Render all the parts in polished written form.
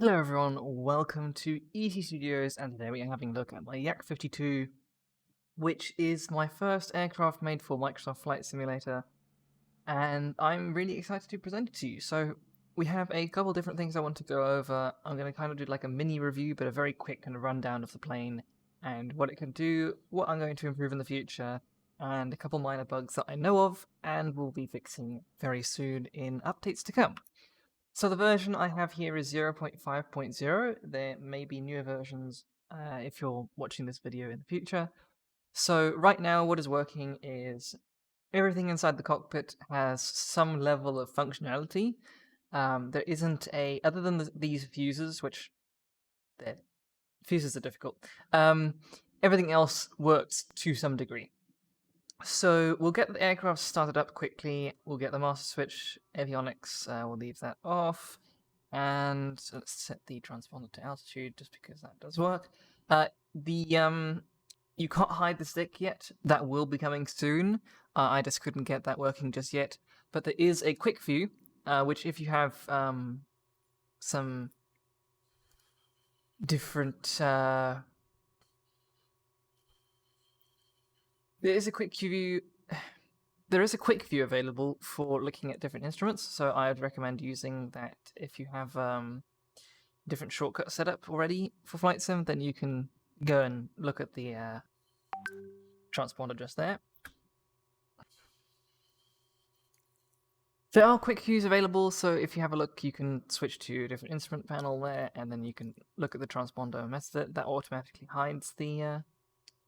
Hello everyone, welcome to ET Studios, and today we are having a look at my Yak 52, which is my first aircraft made for Microsoft Flight Simulator, and I'm really excited to present it to you. So we have a couple different things I want to go over. I'm going to kind of do like a mini review, but a very quick kind of rundown of the plane, and what it can do, what I'm going to improve in the future, and a couple minor bugs that I know of, and will be fixing very soon in updates to come. So the version I have here is 0.5.0. There may be newer versions if you're watching this video in the future. So right now what is working is everything inside the cockpit has some level of functionality. There isn't other than these fuses, which fuses are difficult, everything else works to some degree. So we'll get the aircraft started up quickly, we'll get the master switch, avionics, we'll leave that off, and let's set the transponder to altitude just because that does work. You can't hide the stick yet, that will be coming soon. I just couldn't get that working just yet, but there is a quick view, which if you have some different there is a quick view available for looking at different instruments, so I would recommend using that if you have different shortcuts set up already for Flight Sim, then you can go and look at the transponder just there. There are quick views available, so if you have a look, you can switch to a different instrument panel there, and then you can look at the transponder and mess with it. That automatically hides the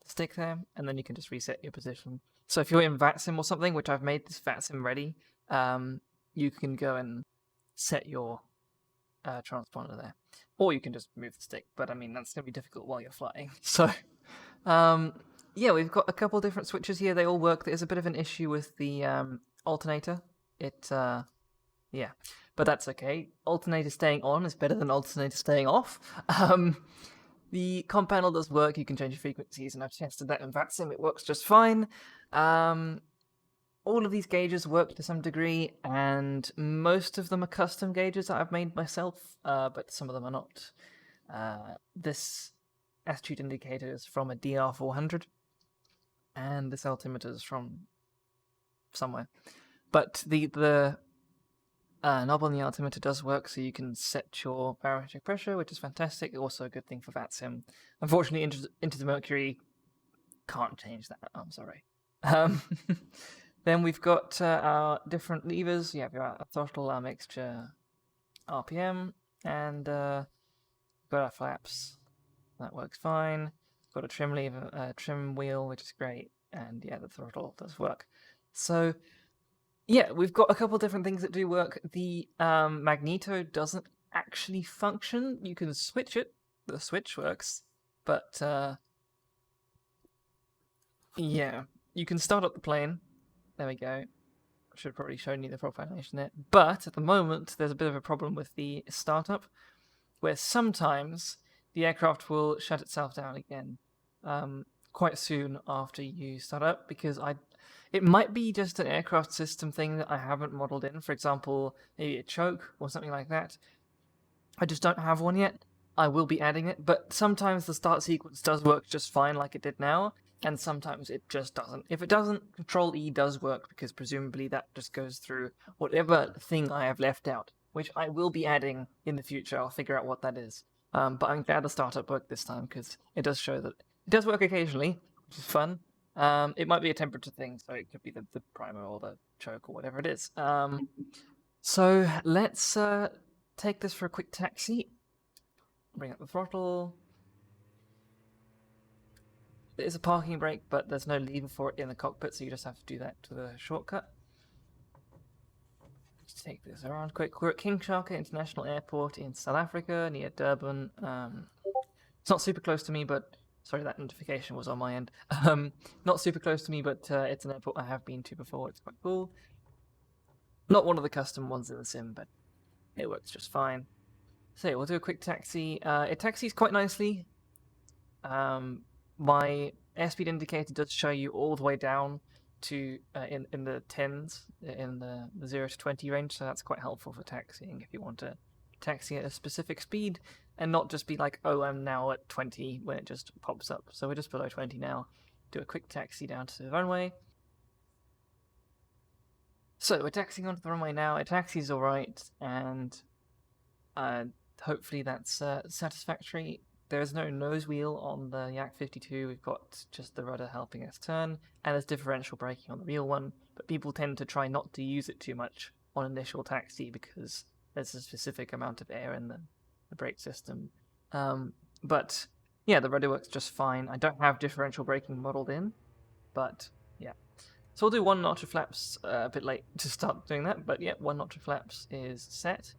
stick there, and then you can just reset your position. So if you're in VATSIM or something, which I've made this VATSIM ready, you can go and set your transponder there. Or you can just move the stick, but I mean, that's going to be difficult while you're flying. So, yeah, we've got a couple different switches here. They all work. There's a bit of an issue with the alternator. Yeah, but that's okay. Alternator staying on is better than alternator staying off. The comm panel does work, you can change your frequencies, and I've tested that in VATSIM, it works just fine. All of these gauges work to some degree, and most of them are custom gauges that I've made myself, but some of them are not. This attitude indicator is from a DR400, and this altimeter is from somewhere. But the knob on the altimeter does work, so you can set your barometric pressure, which is fantastic. Also a good thing for VATSIM. Unfortunately, into the Mercury can't change that. I'm sorry. Then we've got our different levers. You have your throttle, our mixture, RPM, and got our flaps. That works fine. Got a trim lever, trim wheel, which is great, and yeah, the throttle does work. So yeah, we've got a couple different things that do work. The magneto doesn't actually function. You can switch it. The switch works. But, yeah. You can start up the plane. There we go. Should have probably shown you the proper animation there. But, at the moment, there's a bit of a problem with the startup, where sometimes the aircraft will shut itself down again quite soon after you start up, because it might be just an aircraft system thing that I haven't modeled in. For example, maybe a choke or something like that. I just don't have one yet. I will be adding it, but sometimes the start sequence does work just fine like it did now, and sometimes it just doesn't. If it doesn't, Control-E does work, because presumably that just goes through whatever thing I have left out, which I will be adding in the future. I'll figure out what that is. But I'm glad the startup worked this time, because it does show that it does work occasionally, which is fun. It might be a temperature thing, so it could be the primer or the choke or whatever it is. So let's take this for a quick taxi. Bring up the throttle. There is a parking brake, but there's no lever for it in the cockpit, so you just have to do that to the shortcut. Let's take this around quick. We're at King Sharka International Airport in South Africa, near Durban. It's not super close to me, but sorry, that notification was on my end. Not super close to me, but it's an airport I have been to before. It's quite cool. Not one of the custom ones in the sim, but it works just fine. So yeah, we'll do a quick taxi. It taxis quite nicely. My airspeed indicator does show you all the way down to in the 10s, in the 0 to 20 range, so that's quite helpful for taxiing if you want to taxi at a specific speed and not just be like, oh, I'm now at 20 when it just pops up. So we're just below 20 now. Do a quick taxi down to the runway. So we're taxiing onto the runway now. It taxis all right, and hopefully that's satisfactory. There is no nose wheel on the Yak 52. We've got just the rudder helping us turn, and there's differential braking on the real one. But people tend to try not to use it too much on initial taxi because there's a specific amount of air in the brake system. But yeah, the rudder works just fine. I don't have differential braking modeled in, but yeah. So we'll do 1 notch of flaps, a bit late to start doing that, but yeah, 1 notch of flaps is set.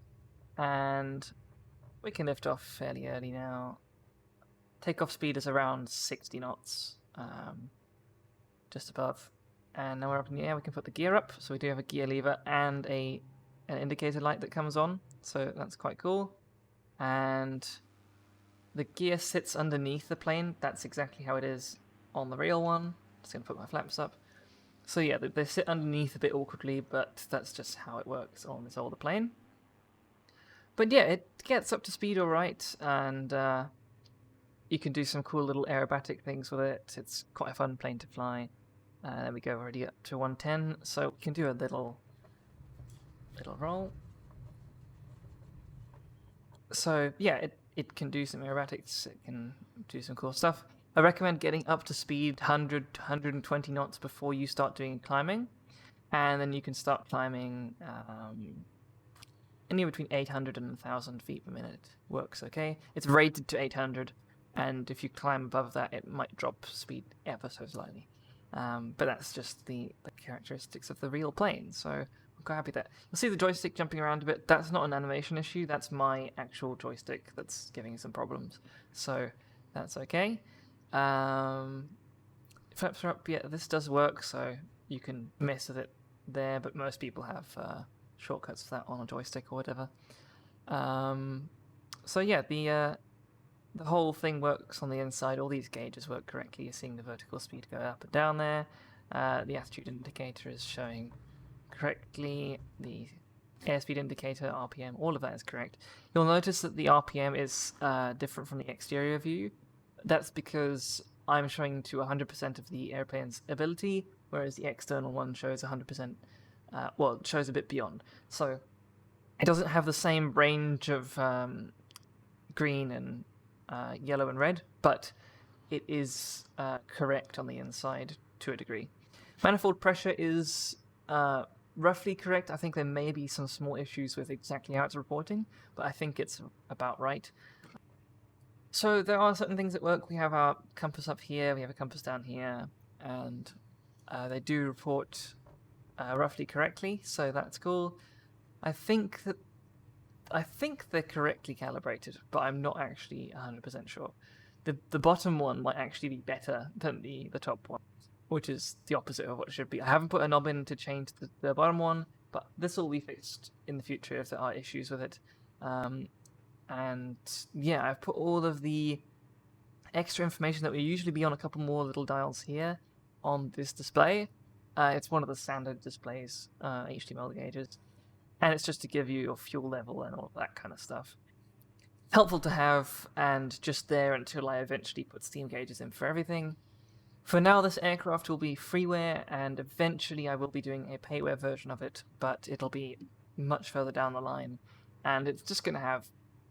And we can lift off fairly early now. Takeoff speed is around 60 knots, just above. And now we're up in the air, we can put the gear up. So we do have a gear lever and an indicator light that comes on, so that's quite cool. And the gear sits underneath the plane. That's exactly how it is on the real one. Just going to put my flaps up. So yeah, they sit underneath a bit awkwardly, but that's just how it works on this older plane. But yeah, it gets up to speed all right, and you can do some cool little aerobatic things with it. It's quite a fun plane to fly. There we go, already up to 110, so we can do a little roll. So yeah, it can do some aerobatics, it can do some cool stuff. I recommend getting up to speed 100 to 120 knots before you start doing climbing, and then you can start climbing anywhere between 800 and 1,000 feet per minute. Works okay. It's rated to 800, and if you climb above that, it might drop speed ever so slightly. But that's just the characteristics of the real plane, so I'm quite happy that you'll see the joystick jumping around a bit. That's not an animation issue, that's my actual joystick that's giving some problems, so that's okay. Flaps are up, yeah, this does work, so you can mess with it there, but most people have shortcuts for that on a joystick or whatever. So yeah, the whole thing works on the inside. All these gauges work correctly. You're seeing the vertical speed go up and down there. The attitude indicator is showing correctly. The airspeed indicator, RPM, all of that is correct. You'll notice that the RPM is different from the exterior view. That's because I'm showing to 100% of the airplane's ability, whereas the external one shows 100%, well, it shows a bit beyond. So it doesn't have the same range of green and yellow and red, but it is correct on the inside to a degree. Manifold pressure is roughly correct. I think there may be some small issues with exactly how it's reporting, but I think it's about right. So there are certain things that work. We have our compass up here, we have a compass down here, and they do report roughly correctly, so that's cool. I think they're correctly calibrated, but I'm not actually 100% sure. The bottom one might actually be better than the top one, which is the opposite of what it should be. I haven't put a knob in to change the bottom one, but this will be fixed in the future if there are issues with it. And yeah, I've put all of the extra information that would usually be on a couple more little dials here on this display. It's one of the standard displays, HTML gauges, and it's just to give you your fuel level and all that kind of stuff. Helpful to have, and just there until I eventually put steam gauges in for everything. For now, this aircraft will be freeware, and eventually I will be doing a payware version of it, but it'll be much further down the line, and it's just going to have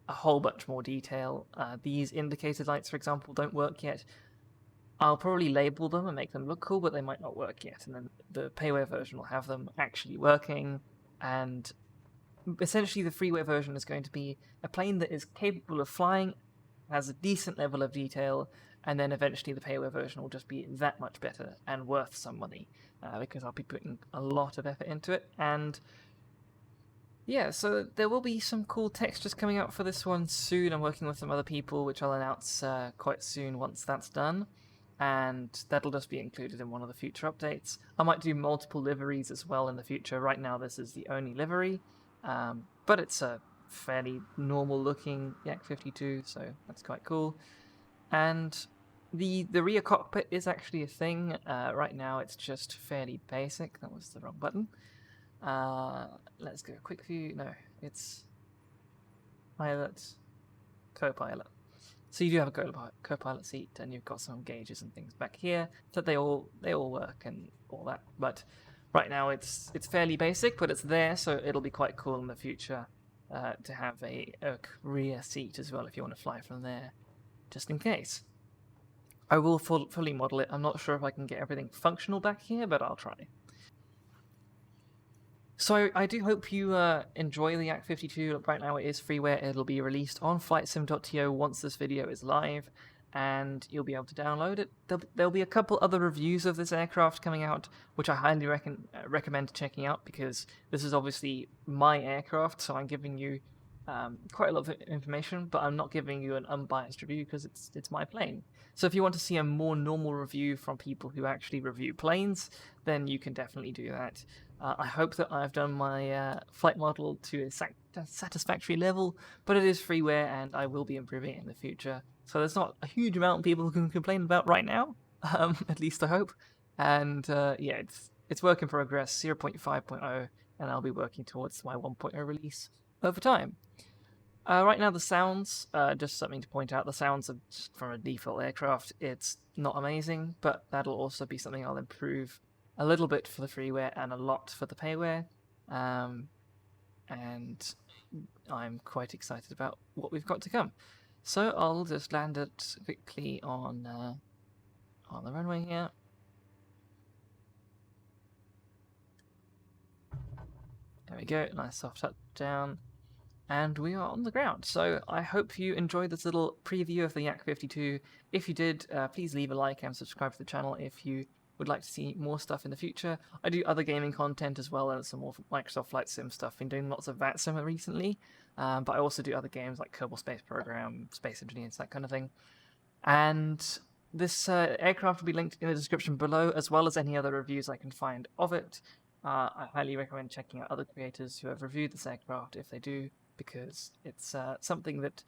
a whole bunch more detail. These indicator lights, for example, don't work yet. I'll probably label them and make them look cool, but they might not work yet, and then the payware version will have them actually working, and essentially the freeware version is going to be a plane that is capable of flying, has a decent level of detail, and then eventually the payware version will just be that much better and worth some money, because I'll be putting a lot of effort into it. And yeah, so there will be some cool textures coming out for this one soon. I'm working with some other people, which I'll announce quite soon once that's done, and that'll just be included in one of the future updates. I might do multiple liveries as well in the future. Right now this is the only livery, but it's a fairly normal looking Yak 52, so that's quite cool. And the rear cockpit is actually a thing. Right now it's just fairly basic. That was the wrong button. Let's go quick view. No, it's pilot, co-pilot. So you do have a co-pilot seat, and you've got some gauges and things back here that they all work and all that. But right now it's fairly basic, but it's there, so it'll be quite cool in the future to have a rear seat as well if you want to fly from there, just in case. I will fully model it. I'm not sure if I can get everything functional back here, but I'll try. So I do hope you enjoy the Yak 52. Right now it is freeware. It'll be released on flightsim.to once this video is live, and you'll be able to download it. There'll be a couple other reviews of this aircraft coming out, which I highly recommend checking out, because this is obviously my aircraft, so I'm giving you quite a lot of information, but I'm not giving you an unbiased review because it's my plane. So if you want to see a more normal review from people who actually review planes, then you can definitely do that. I hope that I've done my flight model to a satisfactory level, but it is freeware and I will be improving it in the future. So there's not a huge amount of people who can complain about right now, at least I hope. And yeah, it's work in progress, 0.5.0, and I'll be working towards my 1.0 release over time. Right now the sounds, just something to point out, the sounds from a default aircraft, it's not amazing, but that'll also be something I'll improve a little bit for the freeware and a lot for the payware, and I'm quite excited about what we've got to come. So I'll just land it quickly on the runway here. There we go, nice soft touchdown. And we are on the ground. So I hope you enjoyed this little preview of the Yak 52. If you did, please leave a like and subscribe to the channel if you would like to see more stuff in the future. I do other gaming content as well as some more Microsoft Flight Sim stuff. Been doing lots of VAT Sim recently, but I also do other games like Kerbal Space Program, Space Engineers, that kind of thing. And this aircraft will be linked in the description below, as well as any other reviews I can find of it. I highly recommend checking out other creators who have reviewed this aircraft if they do, because it's something that,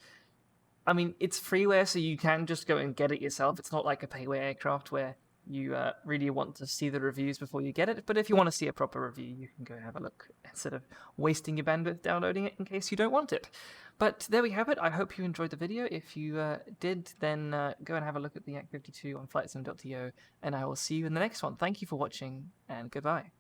I mean, it's freeware, so you can just go and get it yourself. It's not like a payware aircraft where you really want to see the reviews before you get it, but if you want to see a proper review, you can go have a look instead of wasting your bandwidth downloading it in case you don't want it. But there we have it. I hope you enjoyed the video. If you did, then go and have a look at the Yak 52 on flightsim.to, and I will see you in the next one. Thank you for watching, and goodbye.